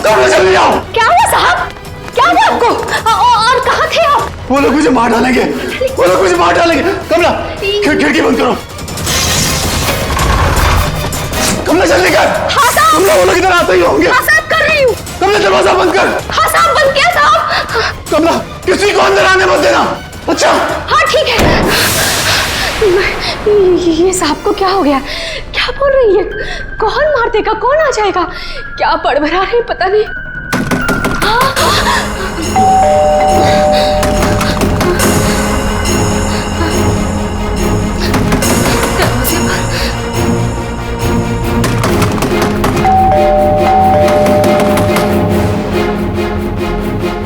कमला जल्दी आओ। क्या हुआ साहब? क्या हुआ आपको? और कहाँ थे आप? वो लोग मुझे मार डालेंगे, वो लोग मुझे मार डालेंगे। कमला खिड़की बंद करो। कमला जल्दी कर। हाँ साहब। कमला वो लोग इधर आते ही होंगे। हाँ साहब कर रही हूँ। कमला दरवाजा बंद कर। हाँ साहब बंद किया साहब। कमला किसी को अंदर आने मत देना। अच्छा हाँ ठीक है। ये साहब को क्या हो गया? क्या बोल रही है? कौन मार देगा? कौन आ जाएगा? क्या बड़बड़ा रही पता नहीं।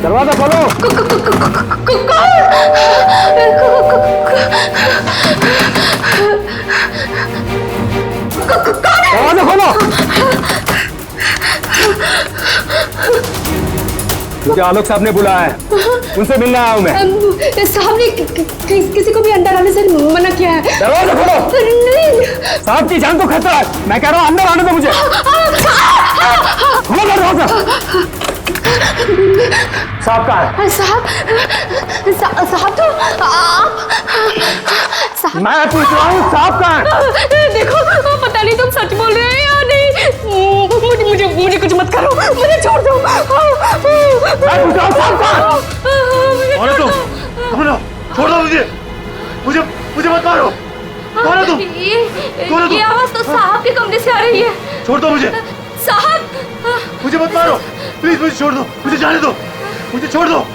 दरवाजा खोलो। दरवाजा खोलो। मुझे आलोक साहब ने बुलाया है, उनसे मिलने आया हूं मैं। साहब ने किसी को भी अंदर आने से मना किया है। दरवाजा खोलो। नहीं साहब की जान को खतरा है, मैं कह रहा हूं अंदर आने दो मुझे। खोलो दरवाजा। साहब कहाँ है? साहब तो आप साहब। मैं पूछ रहा हूँ साहब कहाँ है? देखो पता नहीं तुम सच बोल रहे हैं या नहीं। मुझे कुछ मत करो, मुझे छोड़ दो। मैं पूछ रहा हूँ साहब कहाँ है? कौन है तुम? छोड़ दो मुझे मत मारो। कौन है तुम? ये आवाज तो साहब के कमरे से आ रही है। छोड़ दो मुझे। साहब मुझे मत मारो प्लीज, मुझे छोड़ दो, मुझे जाने दो, मुझे छोड़ दो।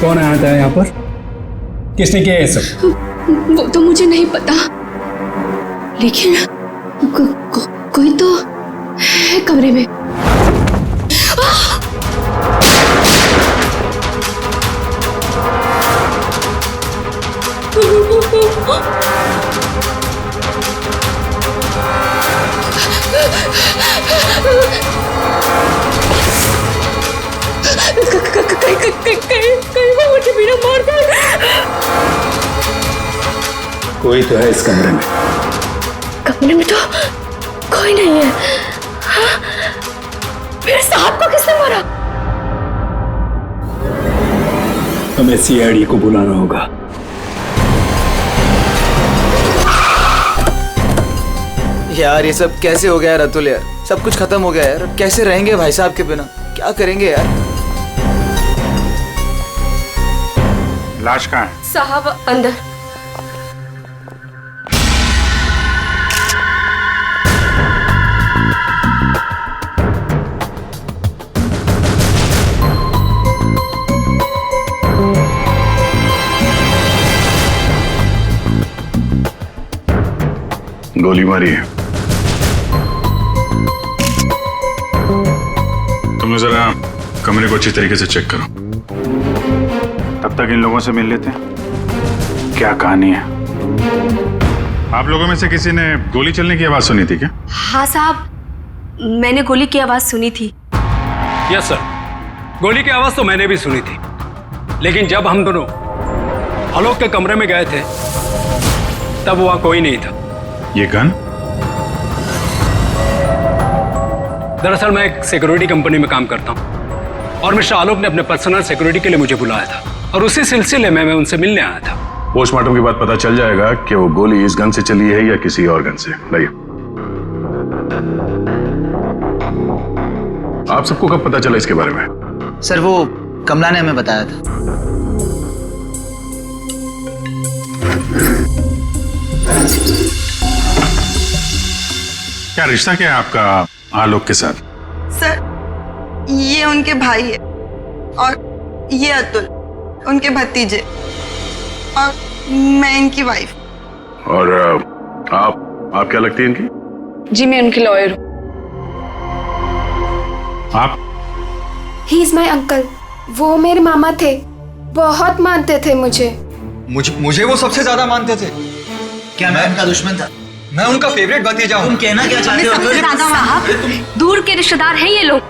कौन आया था यहाँ पर? किसने किया ये सब? वो तो मुझे नहीं पता, लेकिन कोई तो है कमरे में। कहीं वो मुझे बिना मार दे। कोई तो है इस कमरे में। कमरे में तो कोई नहीं है। हाँ? फिर साहब को किसने मारा? हमें सीआईडी को बुलाना होगा। यार ये सब कैसे हो गया रतुल यार? सब कुछ खत्म हो गया यार, अब कैसे रहेंगे भाई साहब के बिना? क्या करेंगे यार? लाश कहाँ है? साहब अंदर। गोली मारी है। तुम जरा कमरे को अच्छी तरीके से चेक करो, तब तक इन लोगों से मिल लेते हैं। क्या कहानी है? आप लोगों में से किसी ने गोली चलने की आवाज सुनी थी क्या? हाँ साहब, मैंने गोली की आवाज सुनी थी। यस सर, गोली की आवाज तो मैंने भी सुनी थी, लेकिन जब हम दोनों आलोक के कमरे में गए थे तब वहां कोई नहीं था। ये गन? दरअसल मैं एक सिक्योरिटी कंपनी में काम करता हूं और मिस्टर आलोक ने अपने पर्सनल सिक्योरिटी के लिए मुझे बुलाया था और उसी सिलसिले में मैं उनसे मिलने आया था। पोस्टमार्टम के बाद पता चल जाएगा कि वो गोली इस गन से चली है या किसी और गन से। लाइए। आप सबको कब पता चला इसके बारे में? सर वो कमला ने हमें बताया था। क्या रिश्ता क्या है आपका आलोक के साथ? सर, ये उनके भाई है और ये अतुल उनके भतीजे और मैं इनकी वाइफ। और आप क्या लगती हैं इनकी? जी मैं उनकी लॉयर हूँ। आप? He is my uncle. वो मेरे मामा थे, बहुत मानते थे मुझे। मुझे वो सबसे ज्यादा मानते थे। क्या मैं उनका दुश्मन था? मैं उनका फेवरेट भतीजा हूँ। तुम कहना क्या चाहते हो? साहब, दूर के रिश्तेदार हैं ये लोग।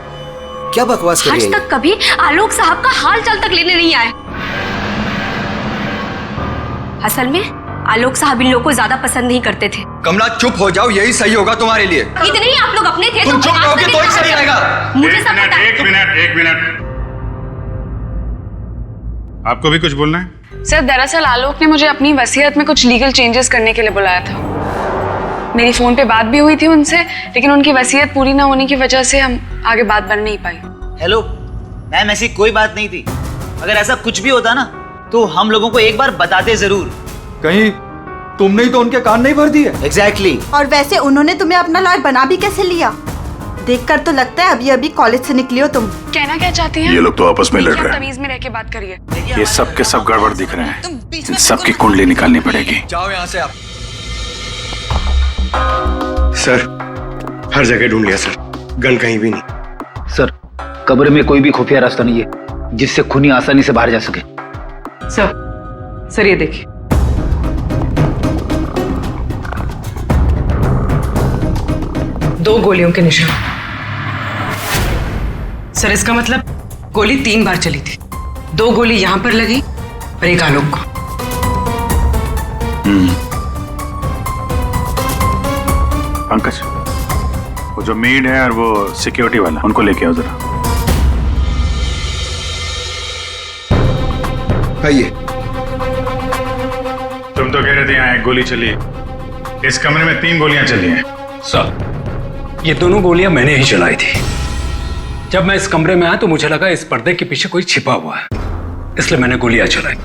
क्या बकवास कर रही आज है? तक कभी आलोक साहब का हाल चाल तक लेने नहीं आए। असल में आलोक साहब इन लोगों को ज्यादा पसंद नहीं करते थे। कमला चुप हो जाओ, यही सही होगा तुम्हारे लिए। इतने ही आप लोग अपने थे। तुम चुप रहोगे तो ही सही रहेगा। मुझे सब पता है। एक मिनट। आपको भी कुछ बोलना है? सर दरअसल आलोक ने मुझे अपनी वसीयत में कुछ लीगल चेंजेस करने के लिए बुलाया था। मेरी फोन पे बात भी हुई थी उनसे, लेकिन उनकी वसीयत पूरी ना होने की वजह से हम आगे बात बढ़ नहीं पाई। हेलो मैम, ऐसी कोई बात नहीं थी। अगर ऐसा कुछ भी होता ना तो हम लोगों को एक बार बताते जरूर। कहीं तुमने ही तो उनके कान नहीं भर दिए? एग्जैक्टली। और वैसे उन्होंने तुम्हें अपना लॉयर बना भी कैसे लिया? देखकर तो लगता है अभी अभी कॉलेज से निकली हो तुम। कहना क्या चाहती हैं? ये लोग तो आपस में लड़ रहे हैं। तमीज में रह के बात करिए। ये सब के सब गड़बड़ दिख रहे हैं। इन सबकी कुंडली निकालनी पड़ेगी। जाओ यहाँ से आप। सर, हर जगह ढूंढ लिया सर, गन कहीं भी नहीं। सर, कब्र में कोई भी खुफिया रास्ता नहीं है जिससे खूनी आसानी से बाहर जा सके। सर ये देखिए। दो गोलियों के निशान। सर इसका मतलब गोली 3 बार चली थी। 2 गोली यहाँ पर लगी और एक आलोक को। पंकज, वो जो मेड है और वो सिक्योरिटी वाला, उनको लेके आओ जरा। आइए। तुम तो कह रहे थे यहाँ 1 गोली चली है, इस कमरे में 3 गोलियां चली हैं। सर, ये दोनों गोलियां मैंने ही चलाई थी। जब मैं इस कमरे में आया तो मुझे लगा इस पर्दे के पीछे कोई छिपा हुआ है, इसलिए मैंने गोलियां चलाई।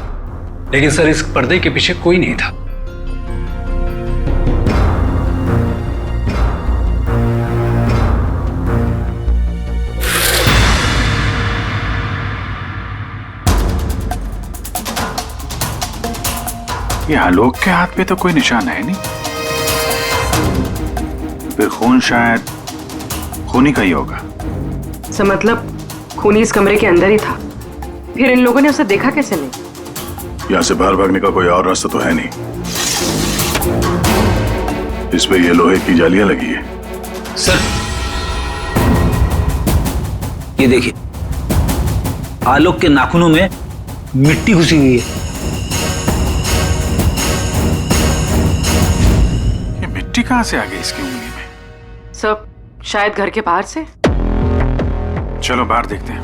लेकिन सर, इस पर्दे के पीछे कोई नहीं था। ये आलोक के हाथ पे तो कोई निशान है नहीं, फिर खून शायद खूनी का ही होगा। सर मतलब खूनी इस कमरे के अंदर ही था, फिर इन लोगों ने उसे देखा कैसे नहीं? यहाँ से बाहर भागने का कोई और रास्ता तो है नहीं। इस पे ये लोहे की जालियां लगी है। सर ये देखिए, आलोक के नाखूनों में मिट्टी घुसी हुई है। ये मिट्टी कहाँ से आ गई इसकी उंगली में? सब शायद घर के बाहर से। चलो बाहर देखते हैं।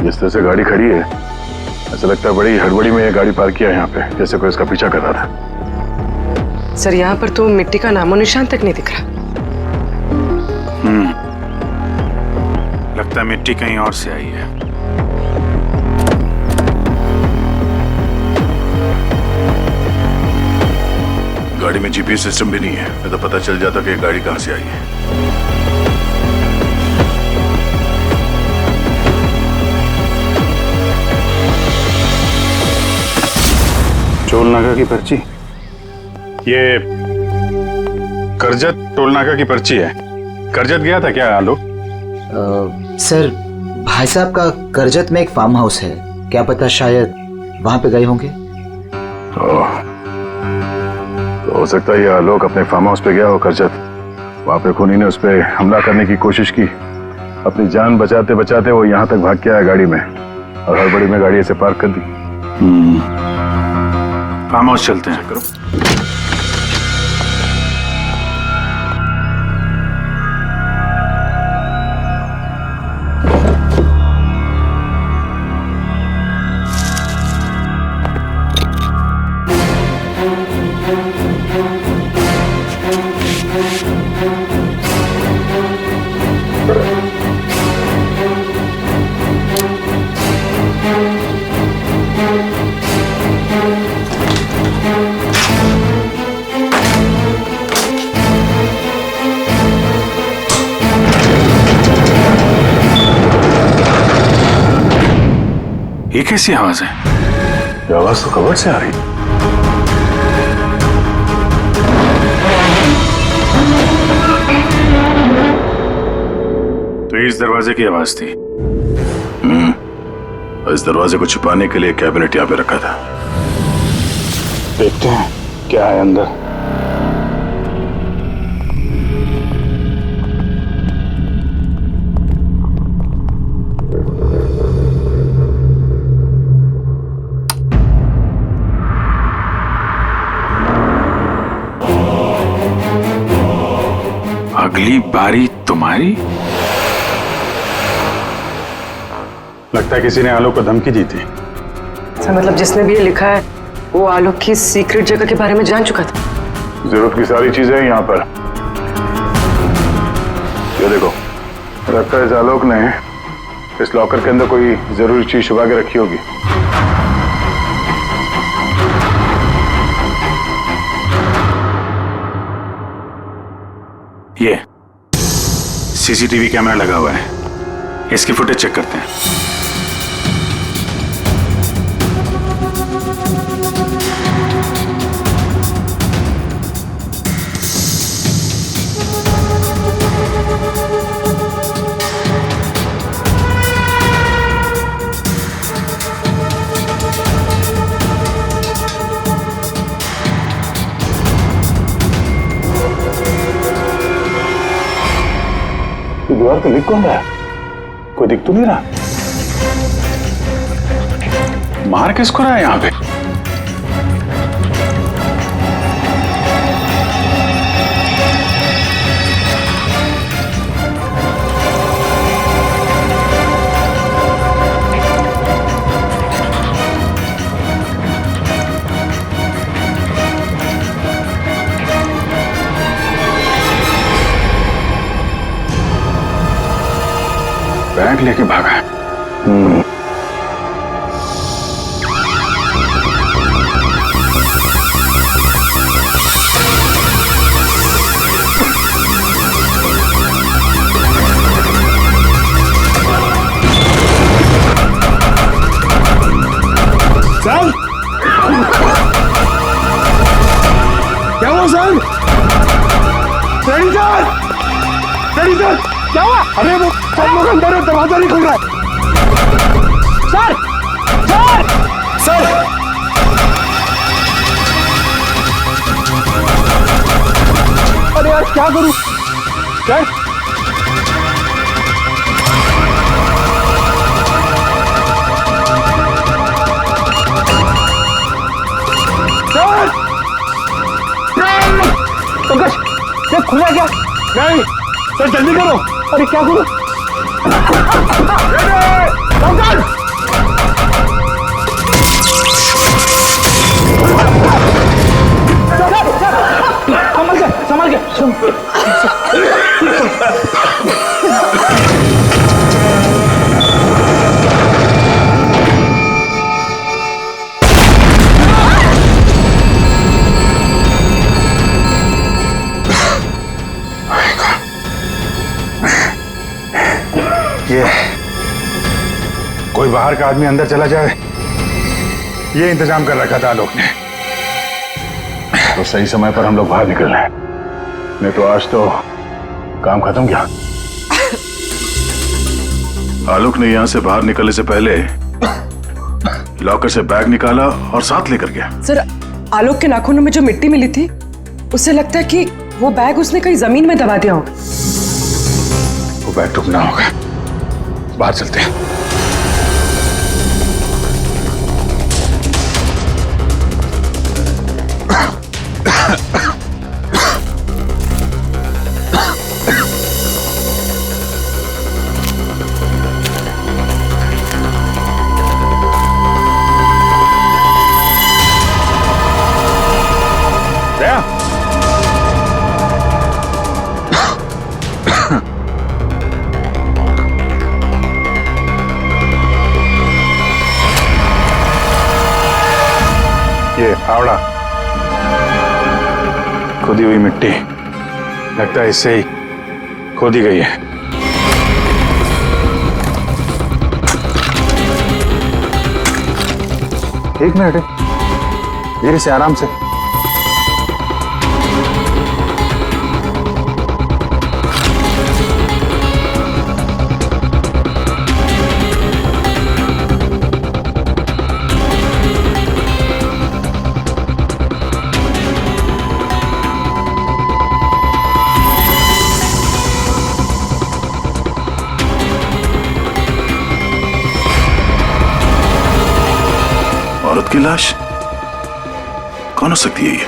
जिस तरह से गाड़ी खड़ी है, ऐसा लगता है बड़ी हड़बड़ी में ये गाड़ी पार्क किया है यहाँ पे, जैसे कोई इसका पीछा कर रहा था। सर यहाँ पर तो मिट्टी का नामो निशान तक नहीं दिख रहा। लगता है मिट्टी कहीं और से आई है। गाड़ी में जीपीएस सिस्टम भी नहीं है, मैं तो पता चल जाता कि ये गाड़ी कहां से आई है। टोल नाका की पर्ची, ये करजत टोल नाका की पर्ची है। करजत गया था क्या आलोक? सर, भाई साहब का करजत में एक फार्म हाउस है, क्या पता शायद वहां पे गए होंगे। तो हो सकता है ये आलोक अपने फार्म हाउस पे गया हो करजत। वहां पे खूनी ने उस पर हमला करने की कोशिश की, अपनी जान बचाते बचाते वो यहाँ तक भाग के आया गाड़ी में, और हड़बड़ी में गाड़ी ऐसे पार्क कर दी। फार्म हाउस चलते हैं। करो। ये कैसी आवाज है? ये आवाज तो कबर्ड से आ रही। तो इस दरवाजे की आवाज थी। इस दरवाजे को छुपाने के लिए कैबिनेट यहाँ पे रखा था। देखते हैं क्या है अंदर। अगली बारी तुम्हारी। लगता है किसी ने आलोक को धमकी दी थी। मतलब जिसने भी ये लिखा है वो आलोक की सीक्रेट जगह के बारे में जान चुका था। जरूरत की सारी चीजें हैं यहाँ पर। ये देखो, लगता है इस आलोक ने इस लॉकर के अंदर कोई जरूरी चीज छुपा के रखी होगी। ये सीसीटीवी कैमरा लगा हुआ है, इसकी फुटेज चेक करते हैं। दीवार पे लिख कौन रहा है? कोई दिख तो नहीं रहा। मार किसको रहा है यहाँ पे? बैग लेके भागा है। सर, क्या हुआ sir? Ready sir, ready sir, क्या हुआ? अरे वो सब लोग अंदर है, दरवाजा नहीं खुल रहा है। सर, सर, सर, अरे यार क्या करूं? सर, पंकज, ये खुला क्या? नहीं सर, जल्दी करो। अरे क्या करूं? पंकज! संभल के। ये कोई बाहर का आदमी अंदर चला जाए, ये इंतजाम कर रखा था आलोक ने। तो सही समय पर हम लोग बाहर निकल रहे हैं, नहीं तो आज तो काम खत्म गया। आलोक ने यहां से बाहर निकलने से पहले लॉकर से बैग निकाला और साथ लेकर गया। सर, आलोक के नाखूनों में जो मिट्टी मिली थी, उससे लगता है कि वो बैग उसने कहीं जमीन में दबा दिया होगा। वो बैग टूटना होगा। बाहर चलते हैं। ये फावड़ा, खुदी हुई मिट्टी, लगता है इससे ही खोदी गई है। एक मिनट धीरे से आराम से। औरत की लाश कौन हो सकती है ये?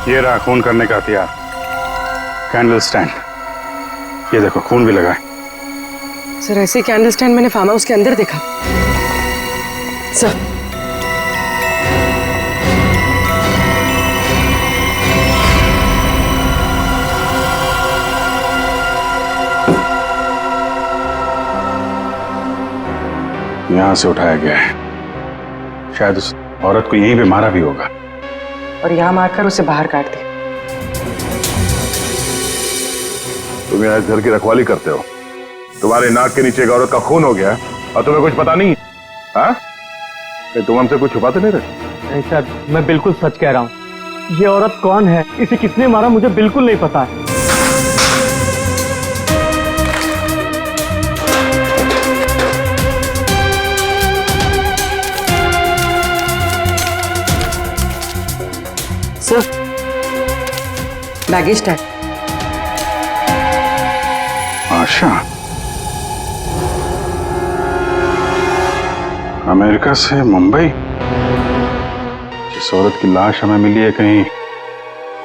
ये रहा खून करने का हथियार, कैंडल स्टैंड। ये देखो खून भी लगा है। सर ऐसे कैंडल स्टैंड मैंने फार्म हाउस के अंदर देखा सर। यहां से उठाया गया है, शायद उस औरत को यहीं पे मारा भी होगा और यहाँ मारकर उसे बाहर काट दिया। तुम यहाँ इस घर की रखवाली करते हो, तुम्हारे नाक के नीचे एक औरत का खून हो गया और तुम्हें कुछ पता नहीं? हाँ, तुम हमसे कुछ छुपाते नहीं रहे? नहीं सर, मैं बिल्कुल सच कह रहा हूँ। ये औरत कौन है, इसे किसने मारा, मुझे बिल्कुल नहीं पता है। Sir baggage tag. Asha America से मुंबई, जिस औरत की लाश हमें मिली है कहीं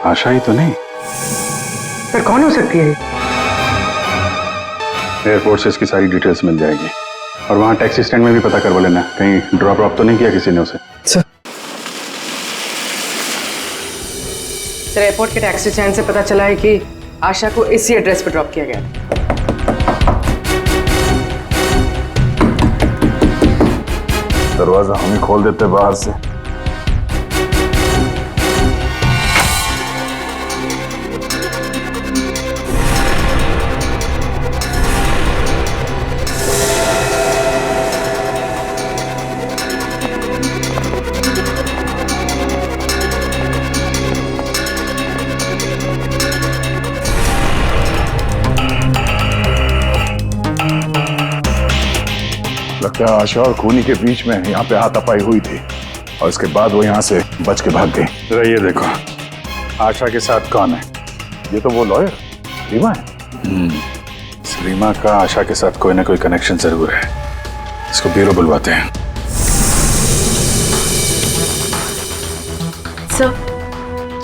आशा ही तो नहीं? सर कौन हो सकती है? एयरपोर्ट से इसकी सारी डिटेल्स मिल जाएगी और वहां टैक्सी स्टैंड में भी पता करवा लेना, कहीं ड्रॉप तो नहीं किया किसी ने उसे। सर एयरपोर्ट के टैक्सी स्टैंड से पता चला है कि आशा को इसी एड्रेस पर ड्रॉप किया गया। दरवाजा हम ही खोल देते बाहर से। लगता है आशा और खूनी के बीच में यहाँ पे हाथापाई हुई थी और इसके बाद वो यहाँ से बच के भाग गई। जरा ये देखो, आशा के साथ कौन है? ये तो वो लॉयर रीमा है। रीमा का आशा के साथ कोई ना कोई कनेक्शन जरूर है। इसको ब्यूरो बुलवाते हैं। सर,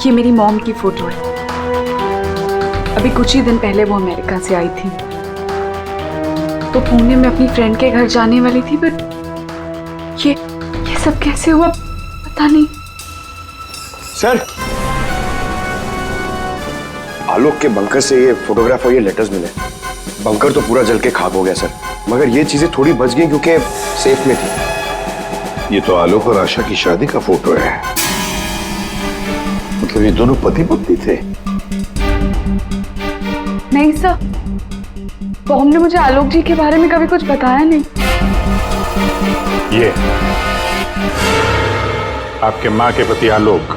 ये मेरी मॉम की फोटो है। अभी कुछ ही दिन पहले वो अमेरिका से आई थी, तो पुणे में अपनी फ्रेंड के घर जाने वाली थी, बट ये सब कैसे हुआ पता नहीं। सर, आलोक के बंकर से ये फोटोग्राफ और ये लेटर्स मिले। बंकर तो पूरा जल के खाक हो गया सर, मगर ये चीजें थोड़ी बच गई क्योंकि सेफ में थी। ये तो आलोक और आशा की शादी का फोटो है। मतलब ये दोनों पति पत्नी थे? नहीं सर, बॉम ने मुझे आलोक जी के बारे में कभी कुछ बताया नहीं। ये आपके माँ के पति आलोक,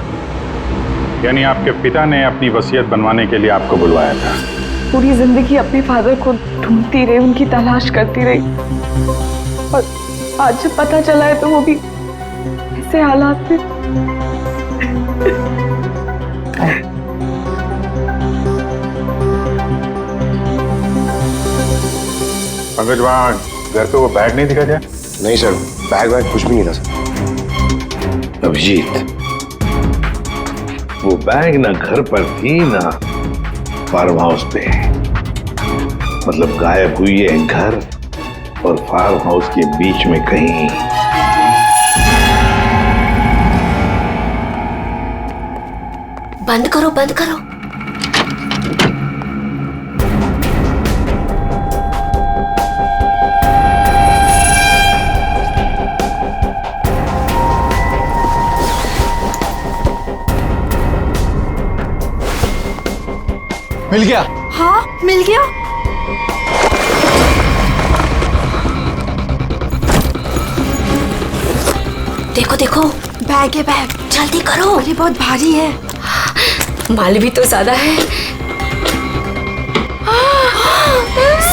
यानी आपके पिता ने अपनी वसीयत बनवाने के लिए आपको बुलवाया था। पूरी जिंदगी अपने फादर को ढूंढती रही, उनकी तलाश करती रही, और आज जब पता चला है तो वो भी ऐसे हालात में। पंकज, वहाँ घर पे वो बैग नहीं दिखा क्या? नहीं सर, बैग वैग कुछ भी नहीं था सर। अभिजीत, वो बैग ना घर पर थी ना फार्म हाउस पे। मतलब गायब हुई है घर और फार्म हाउस के बीच में कहीं। बंद करो, बंद करो। मिल गया। हाँ मिल गया। देखो देखो, बैग है बैग, जल्दी करो। अरे बहुत भारी है। माल भी तो ज्यादा है।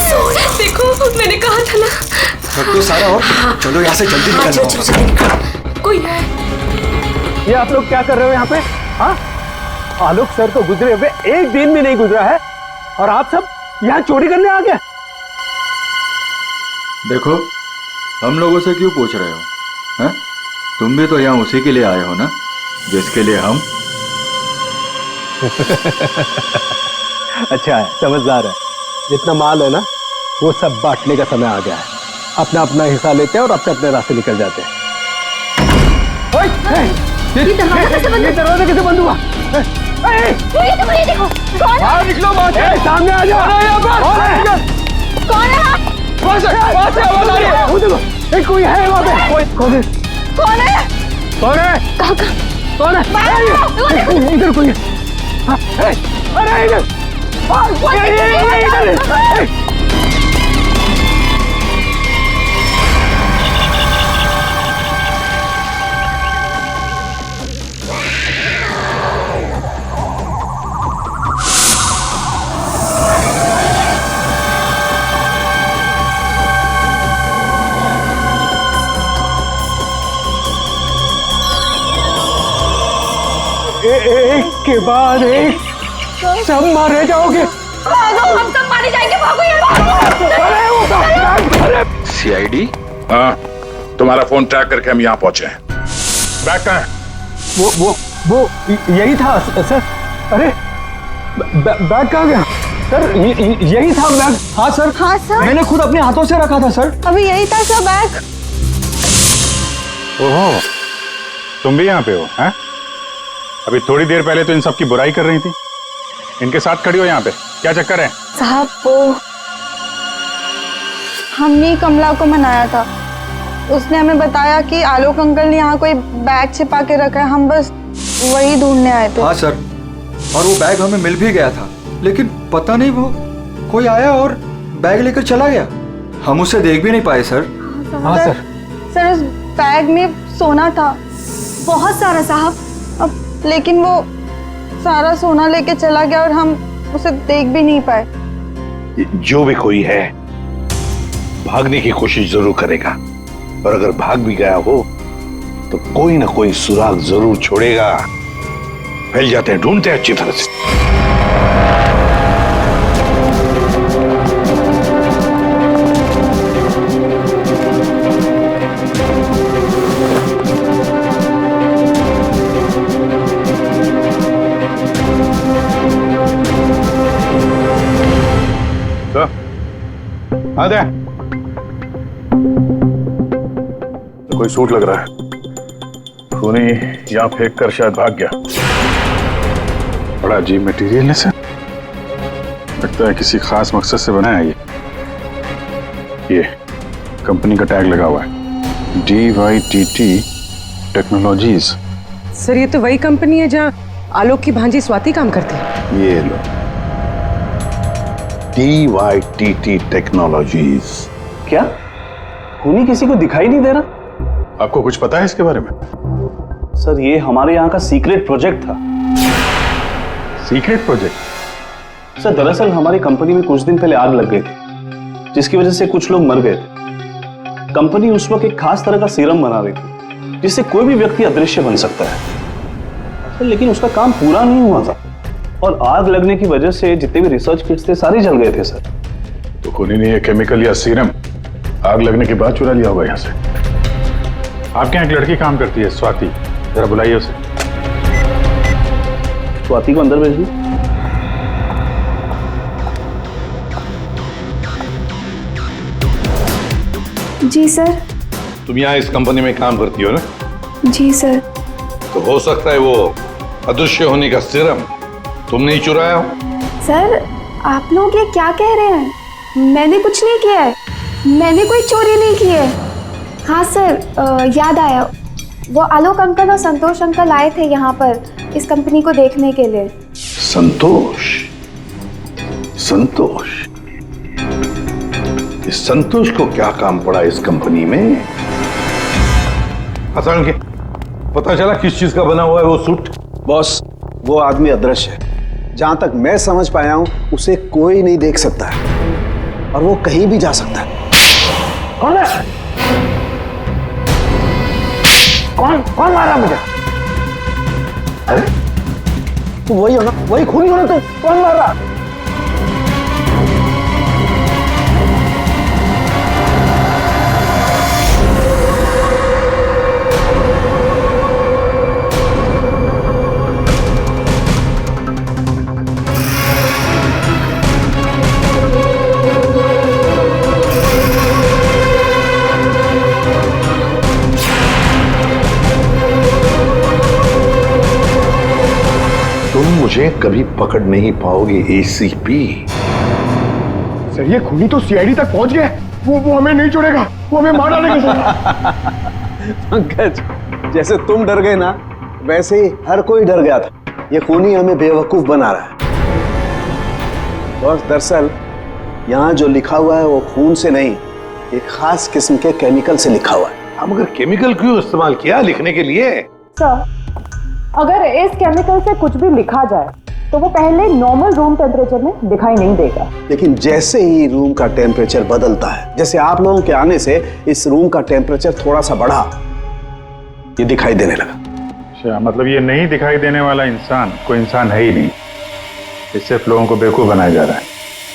सोना, देखो मैंने कहा था ना। सब तो सारा और चलो यहाँ से जल्दी हाँ, निकलना चलो, होगा। कोई है। ये आप लोग क्या कर रहे हो यहाँ पे? हाँ, आलोक सर तो गुजरे हुए एक दिन भी नहीं गुजरा है और आप सब यहाँ चोरी करने आ गए। देखो, हम लोगों से क्यों पूछ रहे हो? हैं? तुम भी तो यहाँ उसी के लिए आए हो ना, जिसके लिए हम। अच्छा है, समझदार है। जितना माल है ना, वो सब बांटने का समय आ गया है। अपना अपना हिस्सा लेते हैं और अपने अपने रास्ते निकल जाते हैं। ये दरवाजा कैसे बंद? ये दरवाजा कैसे बंद हुआ? ये देखो, कौन है? बाहर निकलो, सामने आ जाओ। कौन है? वहाँ से आवाज आ रही है। वो देखो, कोई है वहाँ पे। कौन है? कौन है? कौन है? कौन है? इधर कोई है। अरे इधर। एक के बाद एक सब मारे जाओगे। हम सब मारे जाएंगे, भागो यार। सीआईडी? हाँ, तुम्हारा फोन ट्रैक करके हम यहाँ पहुंचे हैं। बैग कहाँ है? वो यही था सर। अरे बैग कहाँ गया सर? यही था बैग। हाँ सर। हाँ सर, मैंने खुद अपने हाथों से रखा था सर। अभी यही था सर बैग। ओहो, तुम भी यहाँ पे हो? हैं? अभी थोड़ी देर पहले तो इन सब की बुराई कर रही थी, इनके साथ खड़ी हो यहाँ पे, क्या चक्कर है? साहब वो हमने कमला को मनाया था, उसने हमें बताया कि आलोक अंकल ने यहाँ कोई बैग छिपा के रखा है, हम बस वही ढूंढने आए थे। हाँ सर, और वो बैग हमें मिल भी गया था, लेकिन पता नहीं वो कोई आया और बैग लेकर चला गया। हम उसे देख भी नहीं पाए सर। हाँ सर। सर उस बैग में सोना था, बहुत सारा साहब। अब लेकिन वो सारा सोना लेके चला गया और हम उसे देख भी नहीं पाए। जो भी कोई है भागने की कोशिश जरूर करेगा, और अगर भाग भी गया हो तो कोई ना कोई सुराग जरूर छोड़ेगा। फैल जाते हैं, ढूंढते हैं अच्छी तरह से। आते कोई सूट लग रहा है, खूनी यहाँ फेंक कर शायद भाग गया। बड़ा अजीब मटेरियल है सर, लगता है किसी खास मकसद से बना है ये कंपनी का टैग लगा हुआ है, DYTT टेक्नोलॉजीज। सर ये तो वही कंपनी है जहाँ आलोक की भांजी स्वाति काम करती है। ये लो, DYTT टेक्नोलॉजीज। क्या खूनी किसी को दिखाई नहीं दे रहा? आपको कुछ पता है इसके बारे में? सर ये हमारे यहाँ का सीक्रेट प्रोजेक्ट था। Secret project? सर दरअसल हमारी कंपनी में कुछ दिन पहले आग लग गई थी, जिसकी वजह से कुछ लोग मर गए थे। कंपनी उस वक्त एक खास तरह का सीरम बना रही थी, जिससे कोई भी व्यक्ति अदृश्य बन सकता है। लेकिन उसका काम पूरा नहीं हुआ था और आग लगने की वजह से जितने भी रिसर्च किट्स थे सारे जल गए थे सर। तो खूनी ने ये केमिकल या सीरम आग लगने के बाद चुरा लिया होगा यहाँ से। आपके यहाँ एक लड़की काम करती है, स्वाति, जरा बुलाइए उसे। स्वाति को अंदर भेजिए। जी सर। तुम यहाँ इस कंपनी में काम करती हो ना? जी सर। तो हो सकता है वो अदृश्य होने का सीरम तुमने ही चुराया हो। सर आप लोग ये क्या कह रहे हैं? मैंने कुछ नहीं किया है, मैंने कोई चोरी नहीं की है। हाँ सर, याद आया, वो आलोक अंकल और संतोष अंकल आए थे यहाँ पर इस कंपनी को देखने के लिए। संतोष? संतोष, इस संतोष को क्या काम पड़ा इस कंपनी में? असल के पता चला किस चीज का बना हुआ है वो सूट? बॉस, वो आदमी अदृश्य है। जहां तक मैं समझ पाया हूं, उसे कोई नहीं देख सकता है और वो कहीं भी जा सकता है। कौन है? कौन मारा मुझे? अरे तो वही हो ना, वही खूनी हो ना, तो कौन मार रहा? तुम मुझे कभी पकड़ नहीं पाओगे एसीपी। सर ये खूनी तो सीआईडी तक पहुंच गया। वो हमें नहीं छोड़ेगा, वो हमें मार डालेगा सर। पंकज, जैसे तुम डर गए ना, वैसे ही हर कोई डर गया था। ये खूनी हमें बेवकूफ बना रहा है। बस दरअसल यहाँ जो लिखा हुआ है वो खून से नहीं, एक खास किस्म के केमिकल से लिखा हुआ है। हम अगर केमिकल क्यों इस्तेमाल किया लिखने के लिए? सर, अगर इस केमिकल से कुछ भी लिखा जाए तो वो पहले नॉर्मल रूम टेम्परेचर में दिखाई नहीं देगा। लेकिन जैसे ही रूम का टेम्परेचर बदलता है, जैसे आप लोगों के आने से इस रूम का टेम्परेचर थोड़ा सा बढ़ा, ये दिखाई देने लगा। अच्छा, मतलब ये नहीं दिखाई देने वाला इंसान कोई इंसान है ही नहीं, ये सिर्फ लोगों को बेवकूफ बनाया जा रहा है।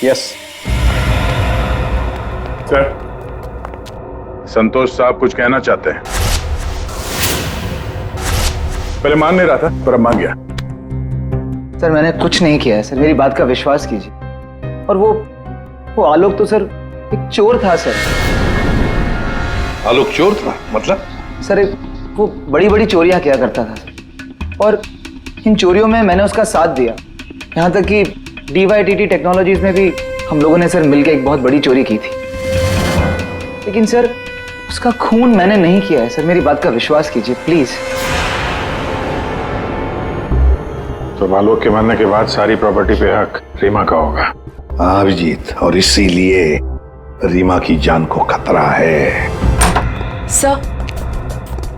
यस सर, संतोष साहब कुछ कहना चाहते हैं। पहले मान नहीं रहा था पर अब मान गया। सर मैंने कुछ नहीं किया है सर, मेरी बात का विश्वास कीजिए। और वो आलोक तो सर एक चोर था सर। आलोक चोर था मतलब? सर वो बड़ी बड़ी चोरियां किया करता था सर, और इन चोरियों में मैंने उसका साथ दिया। यहाँ तक कि DYTT टेक्नोलॉजीज में भी हम लोगों ने सर मिलकर एक बहुत बड़ी चोरी की थी। लेकिन सर उसका खून मैंने नहीं किया है सर, मेरी बात का विश्वास कीजिए प्लीज। तो आलोक के मरने के बाद सारी प्रॉपर्टी पे हक रीमा का होगा। अभिजीत, और इसीलिए रीमा की जान को खतरा है। सर,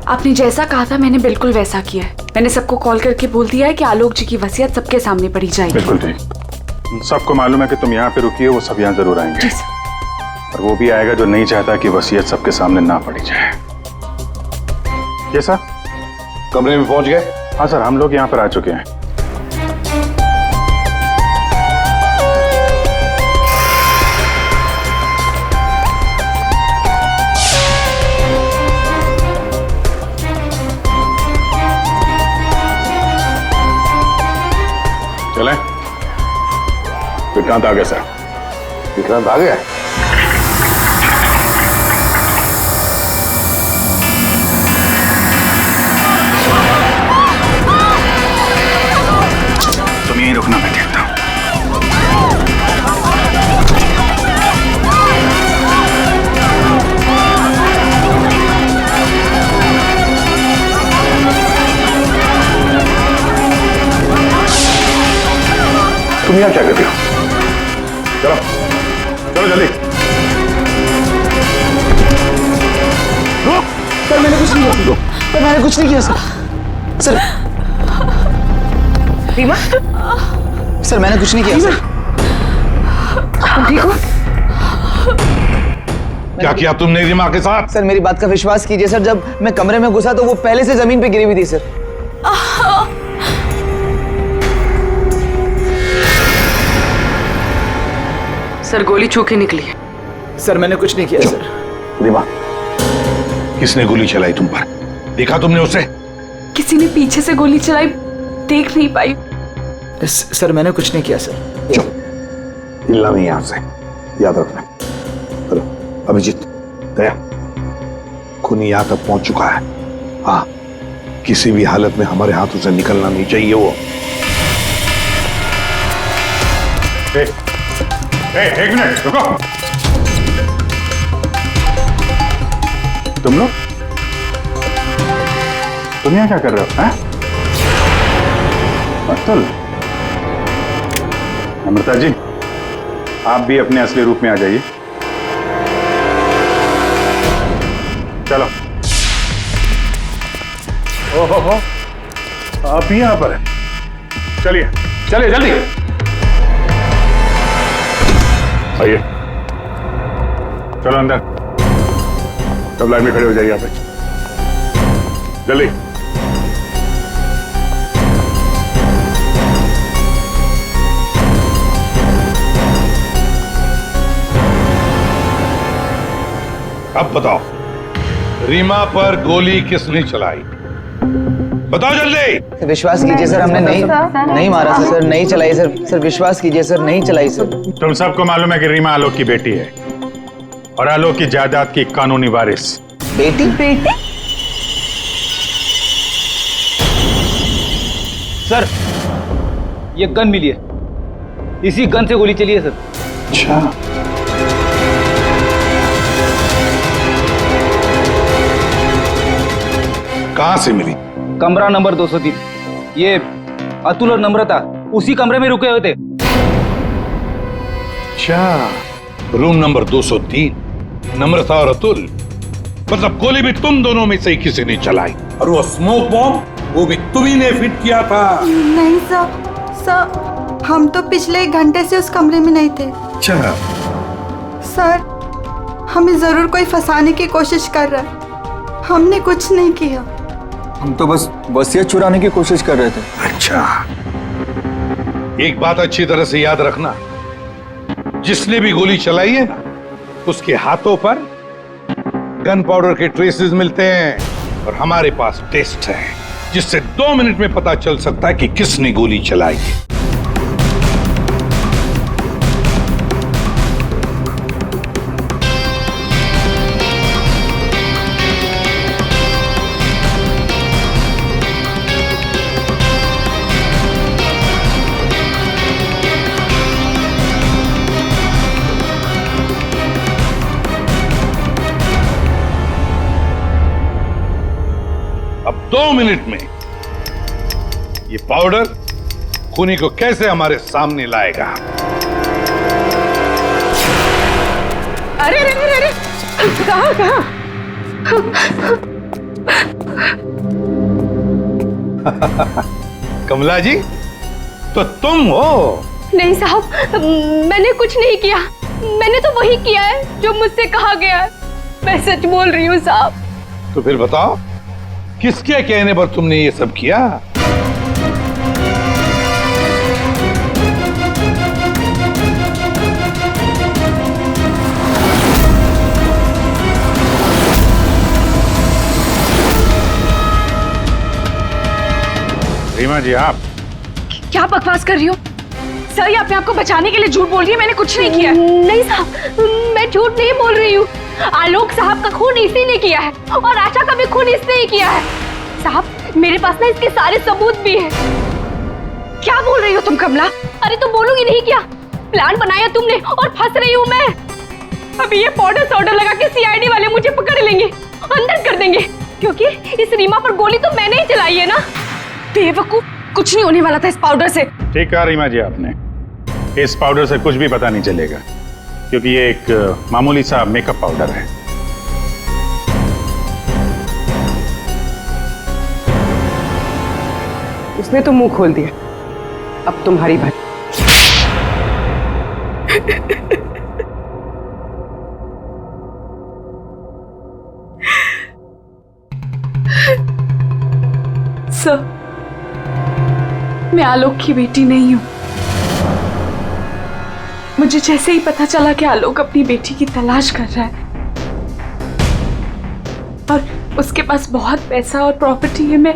आपने जैसा कहा था मैंने बिल्कुल वैसा किया है। मैंने सबको कॉल करके बोल दिया है कि आलोक जी की वसीयत सबके सामने पढ़ी जाएगी। बिल्कुल ठीक। सबको मालूम है कि तुम यहाँ पे रुकी हो, वो सब यहाँ जरूर आएंगे। और वो भी आएगा जो नहीं चाहता कि वसीयत सबके सामने ना पड़ी जाए। ये सर, कमरे में पहुंच गए? हाँ सर, हम लोग यहाँ पर आ चुके हैं। चलें? विक्रांत आ गया सर। विक्रांत आ गया? तुम यहीं रुकना, मैं देखता हूं। तुम यहाँ क्या कर रहे हो? चलो चलो जल्दी। सर मैंने कुछ नहीं किया। सर मैंने कुछ नहीं किया सर। सर रीमा, सर मैंने कुछ नहीं किया सर। तुम ठीक हो? क्या किया तुमने रीमा के साथ? सर मेरी बात का विश्वास कीजिए सर, जब मैं कमरे में घुसा तो वो पहले से जमीन पे गिरी हुई थी सर। सर गोली छू के निकली है। सर मैंने कुछ नहीं किया सर। रीमा, किसने गोली चलाई तुम पर? देखा तुमने उसे? किसी ने पीछे से गोली चलाई, देख नहीं पाई। सर मैंने कुछ नहीं किया सर। चुप, हिलना नहीं यहां से, याद रखना। चलो अभिजीत, दया, खूनी यहां तक पहुंच चुका है। हाँ, किसी भी हालत में हमारे हाथों से निकलना नहीं चाहिए वो। एक मिनट रुको। तुम लोग यहाँ क्या कर रहे हो? अतुल, अमृता जी, आप भी अपने असली रूप में आ जाइए। चलो। ओहो, आप ही यहां पर हैं। चलिए चलिए जल्दी आइए। चलो अंदर, सब लाइन में खड़े हो जाइए यहाँ पे, जल्दी। अब बताओ, रीमा पर गोली किसने चलाई? बताओ जल्दी। विश्वास कीजिए सर, हमने नहीं मारा सर, नहीं चलाई सर। सर विश्वास कीजिए सर, नहीं चलाई सर। तुम सबको मालूम है कि रीमा आलोक की बेटी है और आलोक की जायदाद की कानूनी वारिस। बेटी? सर, ये गन मिली है, इसी गन से गोली चली है सर। अच्छा, कहां से मिली? कमरा नंबर 203। ये अतुल और नम्रता उसी कमरे में रुके हुए थे। अच्छा, रूम नंबर 203। नम्रता और अतुल, मतलब गोली भी तुम दोनों में से ही किसी ने चलाई। और वो स्मोक बॉम्ब वो भी तुम्ही ने फिट किया था। नहीं सर, हम तो पिछले 1 घंटे से उस कमरे में नहीं थे। अच्छा सर, हमें जरूर कोई फंसाने की कोशिश कर रहा है। हमने कुछ नहीं किया। हम तो बस वसीयत चुराने की कोशिश कर रहे थे। अच्छा, एक बात अच्छी तरह से याद रखना, जिसने भी गोली चलाई है ना, उसके हाथों पर गन पाउडर के ट्रेसेस मिलते हैं और हमारे पास टेस्ट है जिससे 2 मिनट में पता चल सकता है कि किसने गोली चलाई है। अब 2 मिनट में ये पाउडर खूनी को कैसे हमारे सामने लाएगा? अरे अरे अरे अरे, कहाँ? कमला जी, तो तुम हो? नहीं साहब, मैंने कुछ नहीं किया। मैंने तो वही किया है जो मुझसे कहा गया है। मैं सच बोल रही हूँ साहब। तो फिर बताओ, किसके कहने पर तुमने ये सब किया? रीमा जी, आप क्या बकवास कर रही हो? सर, ये अपने आप को बचाने के लिए झूठ बोल रही है। मैंने कुछ नहीं किया। नहीं साहब, मैं झूठ नहीं बोल रही हूँ। आलोक साहब का खून इसी ने किया है और आशा का भी खून इसने ही किया है। साहब, मेरे पास ना इसके सारे सबूत भी हैं। क्या बोल रही हो तुम कमला? अरे तो बोलूंगी नहीं क्या? प्लान बनाया तुमने और फंस रही हूँ मैं। अभी ये पाउडर लगा के सीआईडी वाले मुझे पकड़ लेंगे, अंदर कर देंगे, क्योंकि इस रीमा पर गोली तो मैंने ही चलाई है ना। बेवकूफ, कुछ नहीं होने वाला था इस पाउडर से। ठीक कहा रीमा जी आपने, इस पाउडर से कुछ भी पता नहीं चलेगा क्योंकि ये एक मामूली सा मेकअप पाउडर है। उसने तो मुंह खोल दिया, अब तुम्हारी बात। सर, मैं आलोक की बेटी नहीं हूं। मुझे जैसे ही पता चला कि आलोक अपनी बेटी की तलाश कर रहा है और उसके पास बहुत पैसा और प्रॉपर्टी है, मैं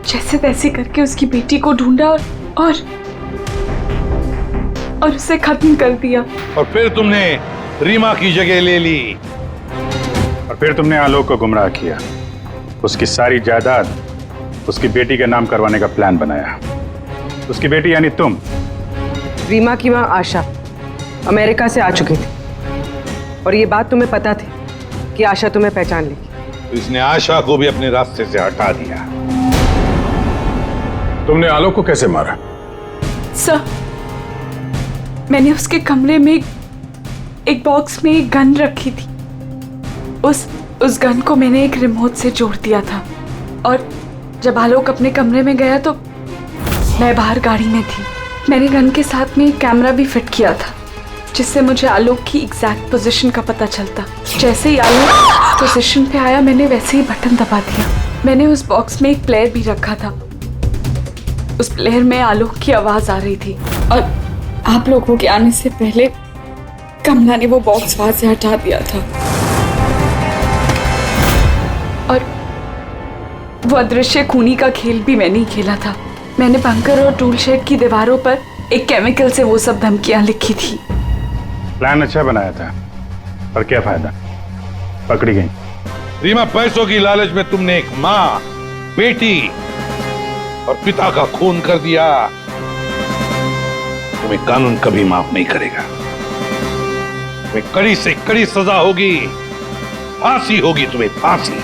जैसे तैसे करके उसकी बेटी को ढूंढा और उसे खत्म कर दिया। और फिर तुमने रीमा की जगह ले ली और फिर तुमने आलोक को गुमराह किया, उसकी सारी जायदाद उसकी बेटी के नाम करवाने का प्लान बनाया। उसकी बेटी यानी तुम। रीमा की मां आशा अमेरिका से आ चुकी थी और ये बात तुम्हें पता थी कि आशा तुम्हें पहचान लेगी। तो इसने आशा को भी अपने रास्ते से हटा दिया। तुमने आलोक को कैसे मारा? सर, मैंने उसके कमरे में एक बॉक्स में एक गन रखी थी। उस गन को मैंने एक रिमोट से जोड़ दिया था और जब आलोक अपने कमरे में गया तो मैं बाहर गाड़ी में थी। मैंने गन के साथ में एक कैमरा भी फिट किया था जिससे मुझे आलोक की एग्जैक्ट पोजीशन का पता चलता। जैसे ही आलोक पोजीशन पे आया मैंने वैसे ही बटन दबा दिया। मैंने उस बॉक्स में एक प्लेयर भी रखा था। उस प्लेयर में आलोक की आवाज आ रही थी और आप लोगों के आने से पहले कमला ने वो बॉक्स वहां से हटा दिया था और वो अदृश्य खूनी का खेल भी मैंने ही खेला था। मैंने बंकर और टूल शेड की दीवारों पर एक केमिकल से वो सब धमकियां लिखी थी। प्लान अच्छा बनाया था, पर क्या फायदा, पकड़ी गई। रीमा, पैसों की लालच में तुमने एक माँ, बेटी और पिता का खून कर दिया। तुम्हें कानून कभी माफ नहीं करेगा। तुम्हें कड़ी से कड़ी सजा होगी, फांसी होगी तुम्हें, फांसी।